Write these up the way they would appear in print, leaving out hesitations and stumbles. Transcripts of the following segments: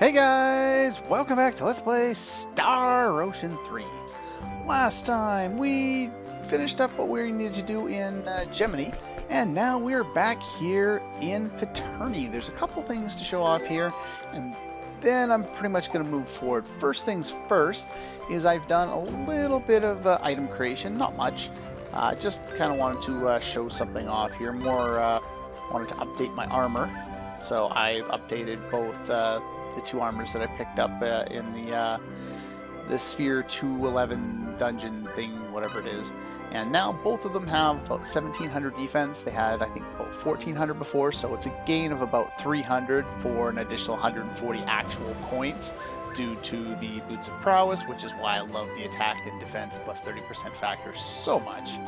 Hey guys! Welcome back to Let's Play Star Ocean 3. Last time we finished up what we needed to do in Gemini, and now we're back here in Paterni. There's a couple things to show off here, and then I'm pretty much going to move forward. First things first is I've done a little bit of item creation, not much. Just kind of wanted to show something off here, more wanted to update my armor. So I've updated both the two armors that I picked up in the Sphere 211 dungeon thing, whatever it is. And now both of them have about 1700 defense. They had, I think, about 1400 before, so it's a gain of about 300 for an additional 140 actual points due to the Boots of Prowess, which is why I love the attack and defense plus 30% factor so much.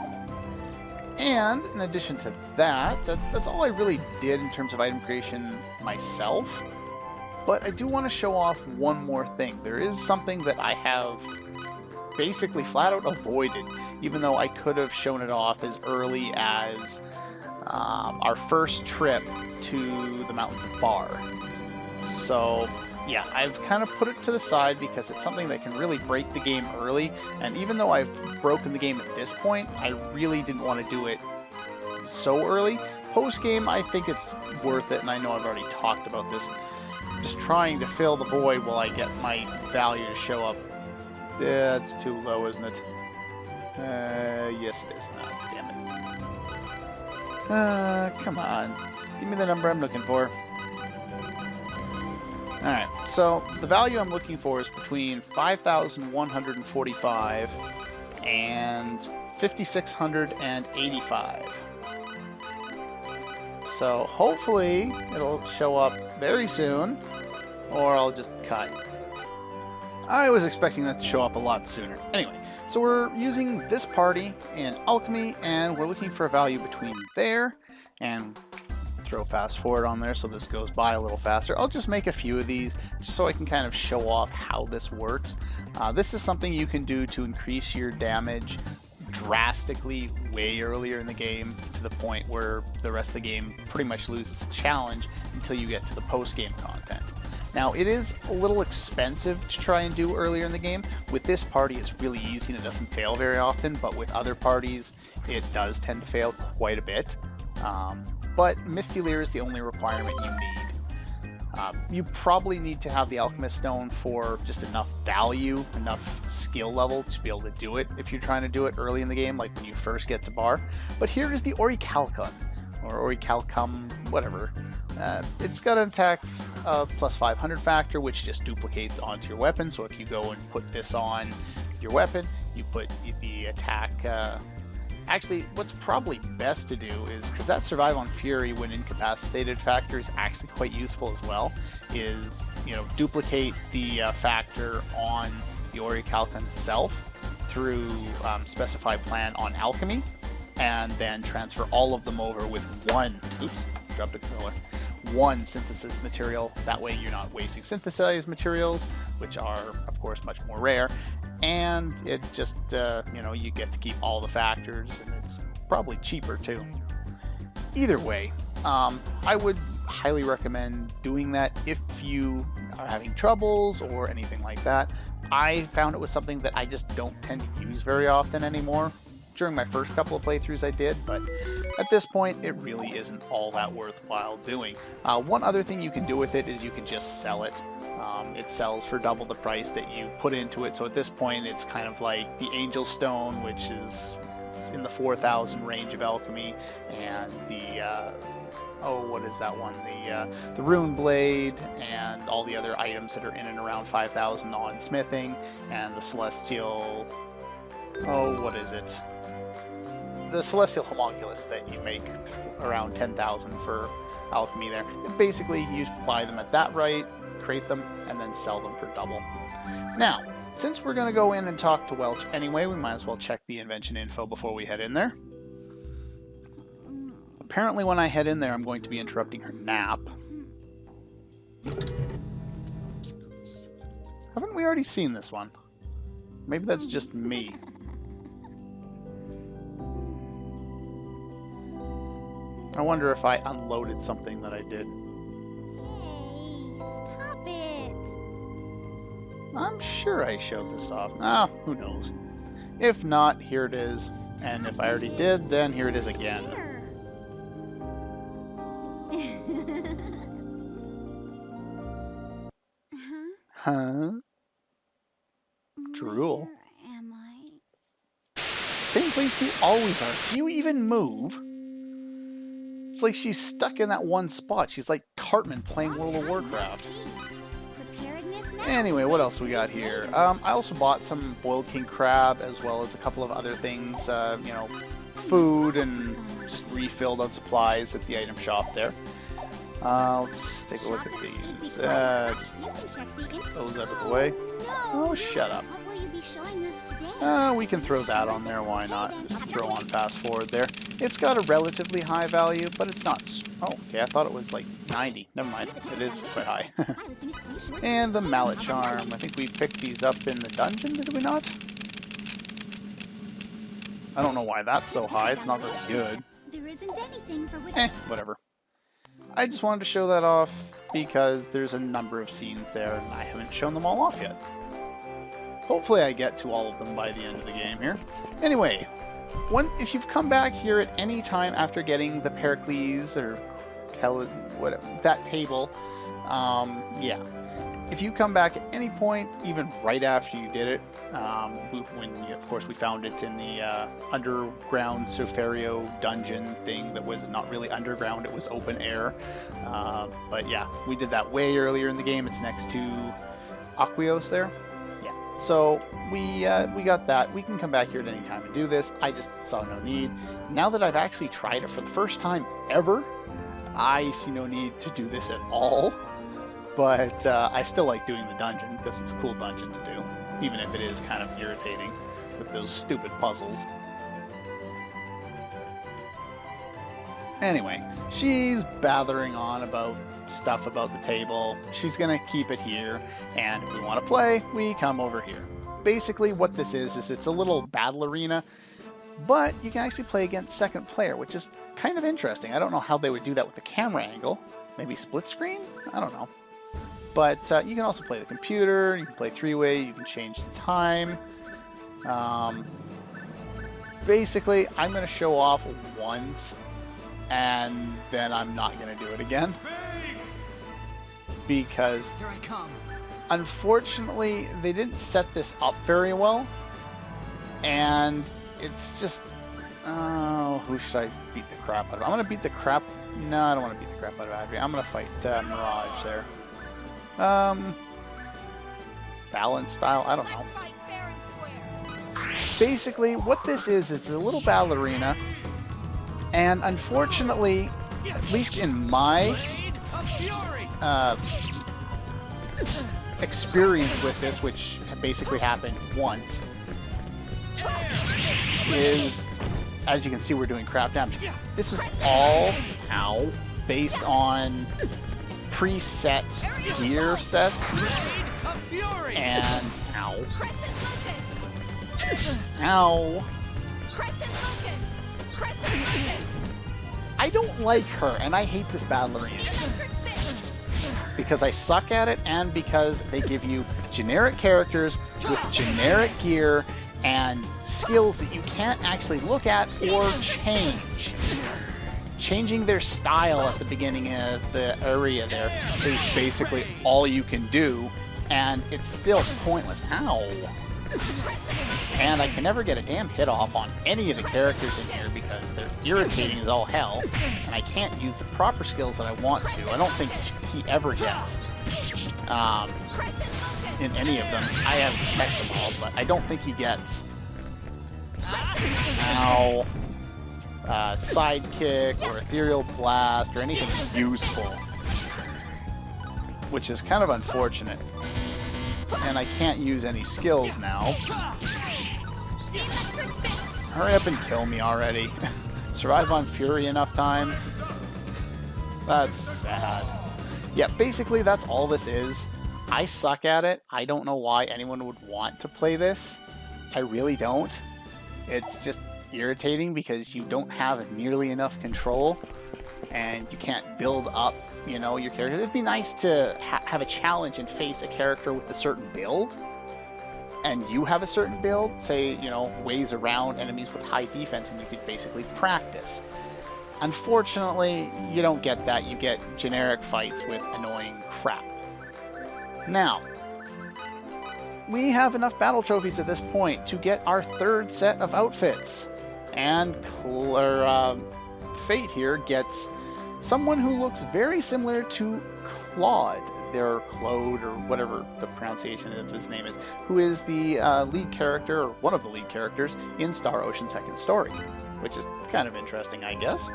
And in addition to that, that's all I really did in terms of item creation myself. But I do want to show off one more thing. There is something that I have basically flat out avoided, even though I could have shown it off as early as our first trip to the Mountains of Bar. So yeah, I've kind of put it to the side because it's something that can really break the game early, and even though I've broken the game at this point, I really didn't want to do it so early. Post-game, I think it's worth it, and I know I've already talked about this. Just trying to fill the void while I get my value to show up. It's too low, isn't it? Yes it is. Oh, damn it. Come on. Give me the number I'm looking for. Alright, so the value I'm looking for is between 5,145 and 5,685. So hopefully it'll show up very soon, or I'll just cut. I was expecting that to show up a lot sooner. Anyway, so we're using this party in Alchemy, and we're looking for a value between there and throw fast forward on there so this goes by a little faster. I'll just make a few of these just so I can kind of show off how this works. This is something you can do to increase your damage drastically way earlier in the game, to the point where the rest of the game pretty much loses the challenge until you get to the post-game content. Now, it is a little expensive to try and do earlier in the game. With this party, it's really easy and it doesn't fail very often, but with other parties, it does tend to fail quite a bit. But Misty Leer is the only requirement you need. You probably need to have the Alchemist Stone for just enough value, enough skill level to be able to do it if you're trying to do it early in the game, like when you first get to Bar. But here is the Orichalcum, or Orichalcum, whatever. It's got an attack plus 500 factor, which just duplicates onto your weapon. So if you go and put this on your weapon, you put the attack... Actually, what's probably best to do is, because that Survive on Fury when incapacitated factor is actually quite useful as well, is, you know, duplicate the factor on the Orichalcum itself through specified plan on Alchemy, and then transfer all of them over with one, oops, dropped a controller, one synthesis material. That way you're not wasting synthesized materials, which are, of course, much more rare. And it just, you know, you get to keep all the factors, and it's probably cheaper too. Either way, I would highly recommend doing that if you are having troubles or anything like that. I found it was something that I just don't tend to use very often anymore. During my first couple of playthroughs I did, but at this point it really isn't all that worthwhile doing. One other thing you can do with it is you can just sell it. It sells for double the price that you put into it, so at this point it's kind of like the Angel Stone, which is in the 4,000 range of alchemy, and the oh, what is that one? The Rune Blade, and all the other items that are in and around 5,000 on smithing, and the Celestial, oh, what is it? The Celestial Homunculus that you make around 10,000 for alchemy there. Basically, you buy them at that rate, create them, and then sell them for double. Now, since we're going to go in and talk to Welch anyway, we might as well check the invention info before we head in there. Apparently when I head in there, I'm going to be interrupting her nap. Haven't we already seen this one? Maybe that's just me. I wonder if I unloaded something that I did. Hey, stop it! I'm sure I showed this off. Ah, who knows. If not, here it is. And if I already did, then here it is again. Huh? Drool. Where am I? Same place you always are. Do you even move? It's like she's stuck in that one spot. She's like Cartman playing World of Warcraft. Anyway, what else we got here? I also bought some boiled king crab as well as a couple of other things, you know, food and just refilled on supplies at the item shop there. Let's take a look at these. Just those out of the way. Oh, shut up. We can throw that on there, why not? Just throw on fast forward there. It's got a relatively high value, but it's not... Oh, okay, I thought it was like 90. Never mind, it is quite high. And the mallet charm. I think we picked these up in the dungeon, did we not? I don't know why that's so high, it's not very good. Whatever. I just wanted to show that off because there's a number of scenes there and I haven't shown them all off yet. Hopefully I get to all of them by the end of the game here. Anyway, if you've come back here at any time after getting the Pericles or whatever, that table, yeah. If you come back at any point, even right after you did it, of course we found it in the underground Soferio dungeon thing that was not really underground, it was open air. But yeah, we did that way earlier in the game. It's next to Aquios there. Yeah, so we got that. We can come back here at any time and do this. I just saw no need. Now that I've actually tried it for the first time ever, I see no need to do this at all. But I still like doing the dungeon because it's a cool dungeon to do, even if it is kind of irritating with those stupid puzzles. Anyway, she's bathering on about stuff about the table. She's going to keep it here, and if we want to play, we come over here. Basically, what this is it's a little battle arena, but you can actually play against second player, which is kind of interesting. I don't know how they would do that with the camera angle. Maybe split screen? I don't know. But you can also play the computer, you can play three-way, you can change the time. Basically, I'm going to show off once, and then I'm not going to do it again. Because, here I come. Unfortunately, they didn't set this up very well. And it's just... Oh, who should I beat the crap out of? I'm going to beat the crap... No, I don't want to beat the crap out of Adria. I'm going to fight Mirage there. Balance style, I don't know. Basically, what this is, it's a little battle arena, and unfortunately, at least in my experience with this, which basically happened once, is, as you can see, we're doing crap damage. This is all based on preset gear sets, and ow. I don't like her, and I hate this battle arena because I suck at it, and because they give you generic characters with generic gear and skills that you can't actually look at or change. Changing their style at the beginning of the area there is basically all you can do, and it's still pointless. Ow! And I can never get a damn hit off on any of the characters in here because they're irritating as all hell, and I can't use the proper skills that I want to. I don't think he ever gets in any of them. I haven't checked them all, but I don't think he gets. Ow. Sidekick or ethereal blast or anything useful, which is kind of unfortunate. And I can't use any skills now. Hurry up and kill me already. Survive on Fury enough times. That's sad. Yeah, basically that's all this is. I suck at it. I don't know why anyone would want to play this. I really don't. It's just irritating because you don't have nearly enough control. and you can't build up, you know, your character. It'd be nice to have a challenge and face a character with a certain build, and you have a certain build, say, you know, ways around enemies with high defense, and you could basically practice. Unfortunately, you don't get that. You get generic fights with annoying crap. Now, we have enough battle trophies at this point to get our third set of outfits. And Fate here gets someone who looks very similar to Claude, or Claude, or whatever the pronunciation of his name is, who is the lead character, or one of the lead characters, in Star Ocean Second Story, which is kind of interesting, I guess.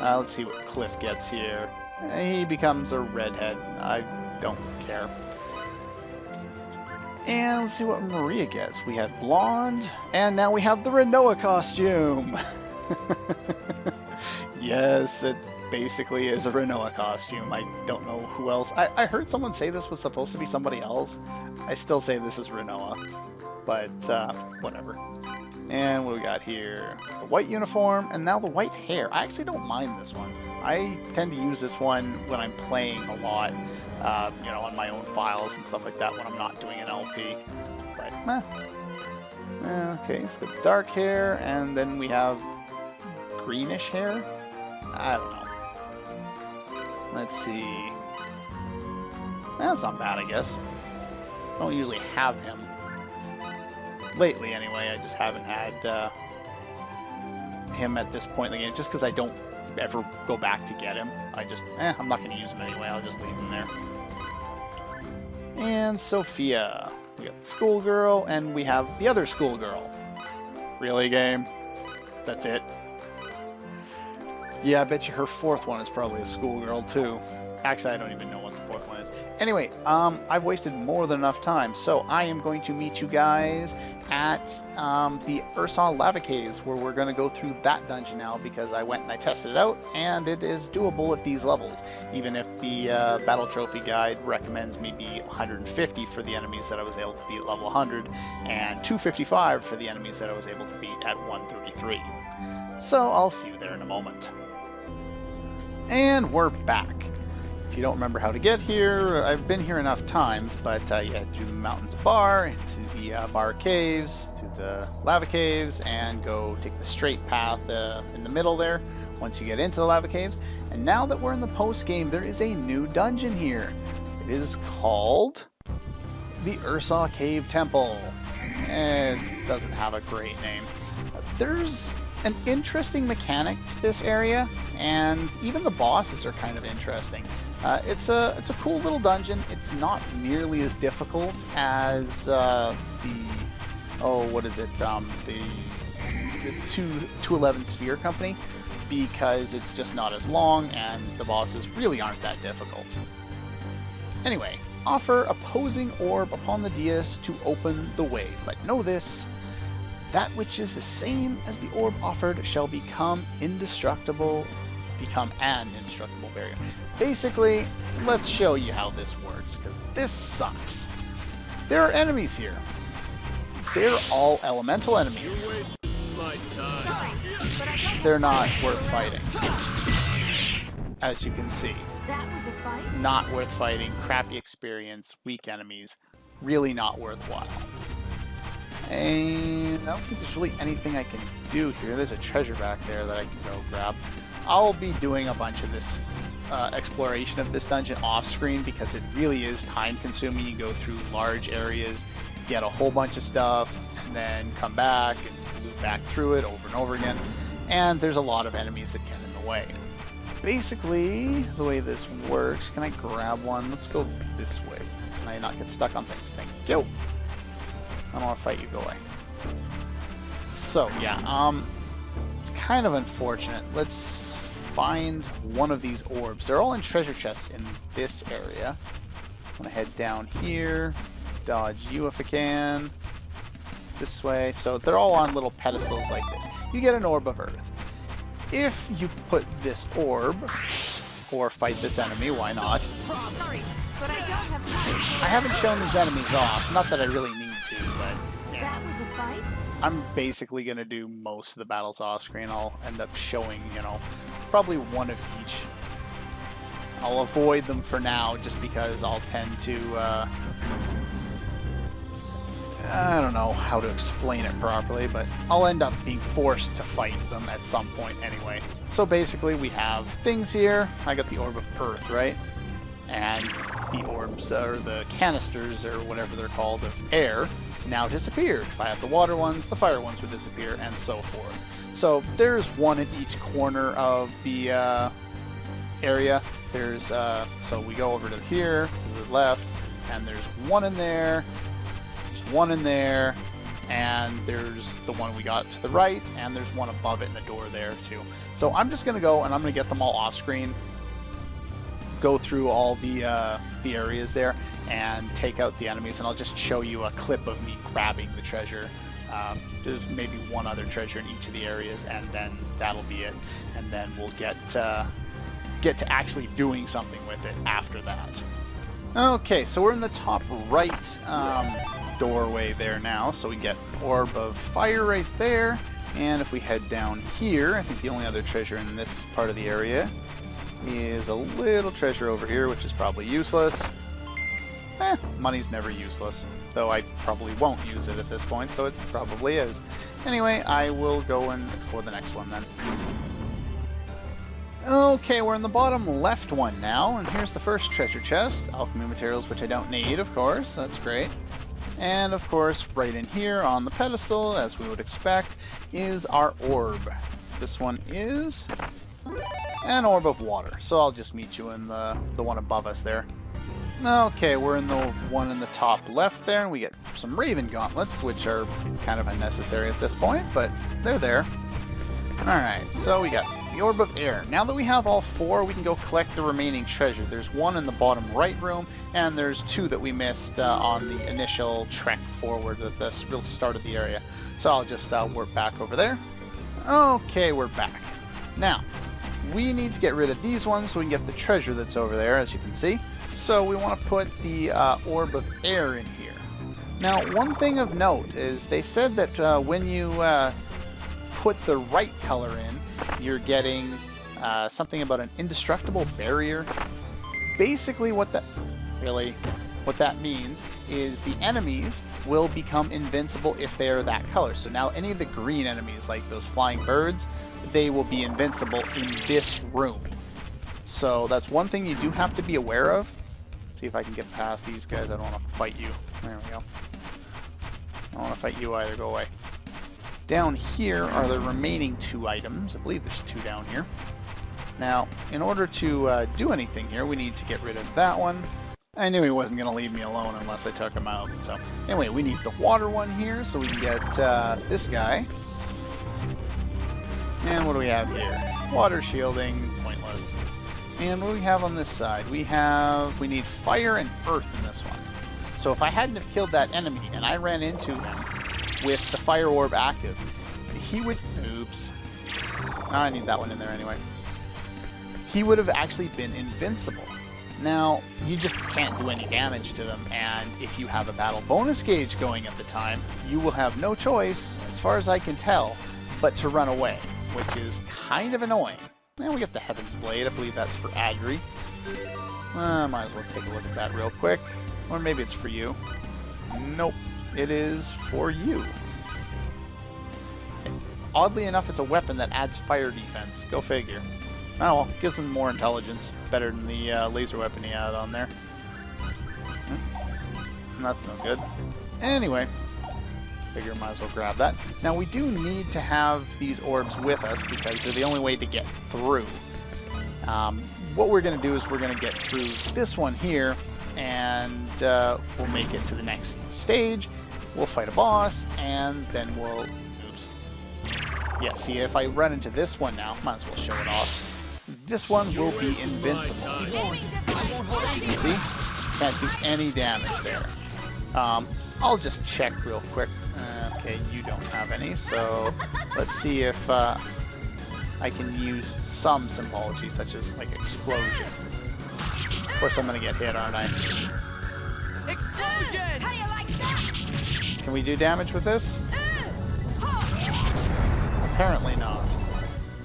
Let's see what Cliff gets here. He becomes a redhead. I don't care. And let's see what Maria gets. We had blonde, and now we have the Renoa costume. Yes, it basically is a Renoa costume. I don't know who else. I heard someone say this was supposed to be somebody else. I still say this is Renoa, but whatever. And what do we got here? The white uniform, and now the white hair. I actually don't mind this one. I tend to use this one when I'm playing a lot, you know, on my own files and stuff like that when I'm not doing an LP. But, okay, so with dark hair, and then we have greenish hair? I don't know. Let's see. That's not bad, I guess. I don't usually have him. Lately, anyway, I just haven't had him at this point in the game, just because I don't ever go back to get him. I just, I'm not going to use him anyway, I'll just leave him there. And Sophia. We got the schoolgirl, and we have the other schoolgirl. Really, game? That's it? Yeah, I bet you her fourth one is probably a schoolgirl, too. Actually, I don't even know what the fourth one is. Anyway, I've wasted more than enough time, so I am going to meet you guys at the Urssa lava caves, where we're going to go through that dungeon now, because I went and I tested it out, and it is doable at these levels, even if the battle trophy guide recommends me be 150 for the enemies that I was able to beat at level 100, and 255 for the enemies that I was able to beat at 133. So I'll see you there in a moment. And we're back. If you don't remember how to get here, I've been here enough times, but you head through the mountains of Bar, into the Bar caves, through the lava caves, and go take the straight path in the middle there once you get into the lava caves. And now that we're in the post game, there is a new dungeon here. It is called the Urssa Cave Temple. It doesn't have a great name. There's an interesting mechanic to this area, and even the bosses are kind of interesting. It's a cool little dungeon. It's not nearly as difficult as the 211 Sphere Company, because it's just not as long and the bosses really aren't that difficult. Anyway, offer opposing orb upon the dais to open the way, but know this: that which is the same as the orb offered shall become indestructible. Become an indestructible barrier. Basically, let's show you how this works, because this sucks. There are enemies here. They're all elemental enemies. They're not worth fighting. As you can see. That was a fight? Not worth fighting, crappy experience, weak enemies, really not worthwhile. And I don't think there's really anything I can do here. There's a treasure back there that I can go grab. I'll be doing a bunch of this exploration of this dungeon off screen, because it really is time consuming. You go through large areas, get a whole bunch of stuff, and then come back and loop back through it over and over again. And there's a lot of enemies that get in the way. Basically, the way this works, can I grab one? Let's go this way. Can I not get stuck on things? Thank you. I don't want to fight you, go away. So, yeah, it's kind of unfortunate. Let's find one of these orbs. They're all in treasure chests in this area. I'm gonna head down here, dodge you if I can. This way. So they're all on little pedestals like this. You get an orb of earth. If you put this orb, or fight this enemy, why not? Sorry, but I don't have time. I haven't shown these enemies off. Not that I really need to, but yeah. That was a fight? I'm basically going to do most of the battles off screen. I'll end up showing, you know, probably one of each. I'll avoid them for now just because I'll tend to, I don't know how to explain it properly, but I'll end up being forced to fight them at some point anyway. So basically we have things here. I got the Orb of Earth, right? And the orbs, or the canisters, or whatever they're called, of air now disappeared. If I have the water ones, the fire ones would disappear, and so forth. So there's one in each corner of the area. There's, so we go over to here, to the left, and there's one in there, there's one in there, and there's the one we got to the right, and there's one above it in the door there too. So I'm just going to go and I'm going to get them all off screen, go through all the areas there, and take out the enemies, and I'll just show you a clip of me grabbing the treasure. There's maybe one other treasure in each of the areas, and then that'll be it. And then we'll get to actually doing something with it after that. Okay, so we're in the top right doorway there now, so we get Orb of Fire right there. And if we head down here, I think the only other treasure in this part of the area is a little treasure over here, which is probably useless. Money's never useless, though I probably won't use it at this point, so it probably is. Anyway, I will go and explore the next one then. Okay, we're in the bottom left one now, and here's the first treasure chest. Alchemy materials, which I don't need, of course. That's great. And, of course, right in here on the pedestal, as we would expect, is our orb. This one is an orb of water, so I'll just meet you in the one above us there. Okay, we're in the one in the top left there, and we get some Raven Gauntlets, which are kind of unnecessary at this point, but they're there. Alright, so we got the Orb of Air. Now that we have all four, we can go collect the remaining treasure. There's one in the bottom right room, and there's two that we missed on the initial trek forward at the real start of the area. So I'll just warp back over there. Okay, we're back. Now, we need to get rid of these ones so we can get the treasure that's over there, as you can see. So we want to put the Orb of Air in here. Now, one thing of note is they said that when you put the right color in, you're getting something about an indestructible barrier. Basically what that means is the enemies will become invincible if they are that color. So now any of the green enemies, like those flying birds, they will be invincible in this room. So that's one thing you do have to be aware of. Let's see if I can get past these guys. I don't want to fight you. There we go. I don't want to fight you either. Go away. Down here are the remaining two items. I believe there's two down here. Now, in order to do anything here, we need to get rid of that one. I knew he wasn't going to leave me alone unless I took him out. So, anyway, we need the water one here, so we can get this guy. And what do we have here? Water shielding, pointless. And what do we have on this side? We need fire and earth in this one. So if I hadn't have killed that enemy and I ran into him with the fire orb active, he would... Oops. I need that one in there anyway. He would have actually been invincible. Now, you just can't do any damage to them, and if you have a battle bonus gauge going at the time, you will have no choice, as far as I can tell, but to run away, which is kind of annoying. Now we get the Heaven's Blade. I believe that's for Adri. Might as well take a look at that real quick. Or maybe it's for you. Nope. It is for you. Oddly enough, it's a weapon that adds fire defense. Go figure. Oh well, gives him more intelligence. Better than the laser weapon he had on there. That's no good. Anyway. Figure might as well grab that. Now we do need to have these orbs with us because they're the only way to get through. What we're going to do is we're going to get through this one here, and we'll make it to the next stage. We'll fight a boss, and then we'll... Oops. Yeah, see, if I run into this one now, might as well show it off. This one will be invincible. You see? Can't do any damage there. I'll just check real quick. Okay, you don't have any, so let's see if I can use some symbology, such as, like, explosion. Of course, I'm going to get hit, aren't I? Explosion! How you like that? Can we do damage with this? Apparently not.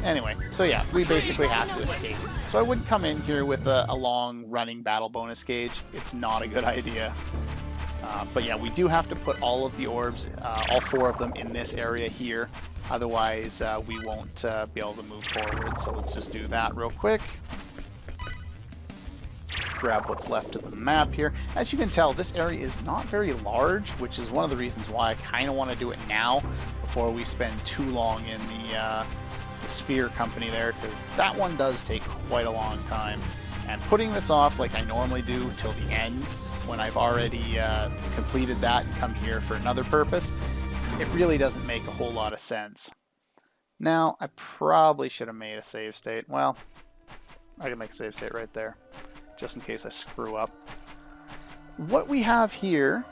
Anyway, so yeah, we basically have to escape. So I wouldn't come in here with a long running battle bonus gauge. It's not a good idea. But yeah, we do have to put all of the orbs, all 4 of them, in this area here. Otherwise, we won't be able to move forward. So let's just do that real quick. Grab what's left of the map here. As you can tell, this area is not very large, which is one of the reasons why I kind of want to do it now before we spend too long in the sphere company there, because that one does take quite a long time. And putting this off like I normally do till the end, when I've already completed that and come here for another purpose, it really doesn't make a whole lot of sense. Now, I probably should have made a save state. Well, I can make a save state right there, just in case I screw up. What we have here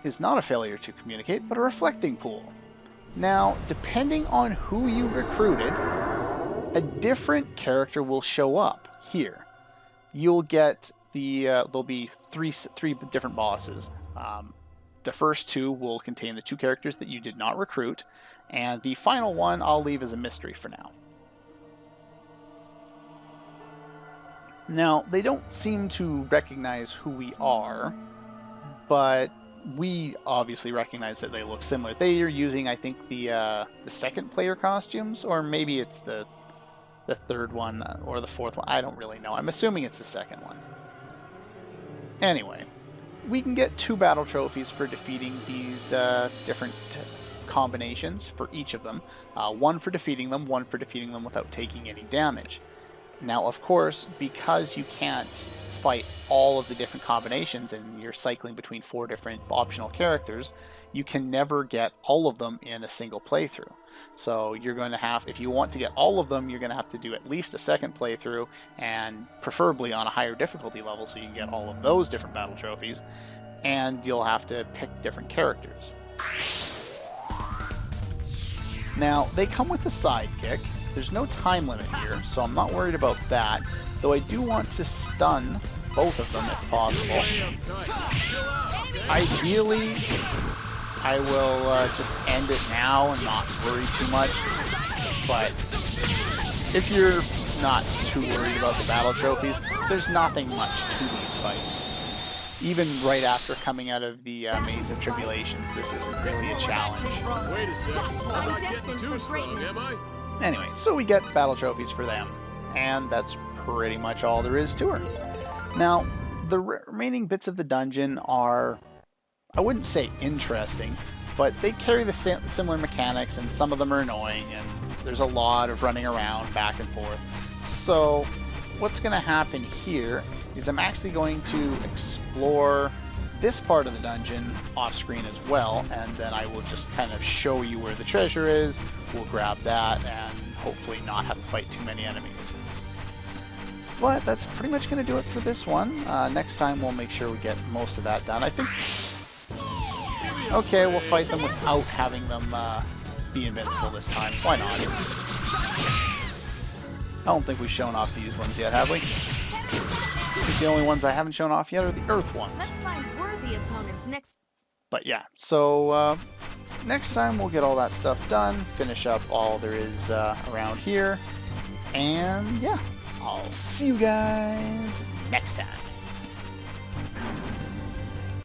is not a failure to communicate, but a reflecting pool. Now, depending on who you recruited, a different character will show up here. You'll get there'll be three different bosses. The first 2 will contain the 2 characters that you did not recruit, and the final one I'll leave as a mystery for now. Now, they don't seem to recognize who we are, but we obviously recognize that they look similar. They are using, I think, the second player costumes, or maybe it's the 3rd one or the 4th one. I don't really know. I'm assuming it's the 2nd one. Anyway, we can get 2 battle trophies for defeating these different combinations for each of them. 1 for defeating them, 1 for defeating them without taking any damage. Now, of course, because you can't fight all of the different combinations and you're cycling between 4 different optional characters, you can never get all of them in a single playthrough. So you're going to have, if you want to get all of them, you're going to have to do at least a second playthrough, and preferably on a higher difficulty level so you can get all of those different battle trophies, and you'll have to pick different characters. Now, they come with a sidekick. There's no time limit here, so I'm not worried about that, though I do want to stun both of them if possible. Ideally, I will just end it now and not worry too much, but if you're not too worried about the battle trophies, there's nothing much to these fights. Even right after coming out of the Maze of Tribulations, this isn't really a challenge. Wait a second, I'm not getting too strong, am I? Anyway, so we get battle trophies for them, and that's pretty much all there is to her. Now, the remaining bits of the dungeon are, I wouldn't say interesting, but they carry the similar mechanics, and some of them are annoying, and there's a lot of running around back and forth. So what's going to happen here is I'm actually going to explore this part of the dungeon off screen as well, and then I will just kind of show you where the treasure is. We'll grab that and hopefully not have to fight too many enemies. But that's pretty much going to do it for this one. Next time we'll make sure we get most of that done. I think... Okay, we'll fight them without having them be invincible this time. Why not? I don't think we've shown off these ones yet, have we? I think the only ones I haven't shown off yet are the Earth ones. Let's find worthy opponents next. But yeah, so next time we'll get all that stuff done, finish up all there is around here, and yeah, I'll see you guys next time.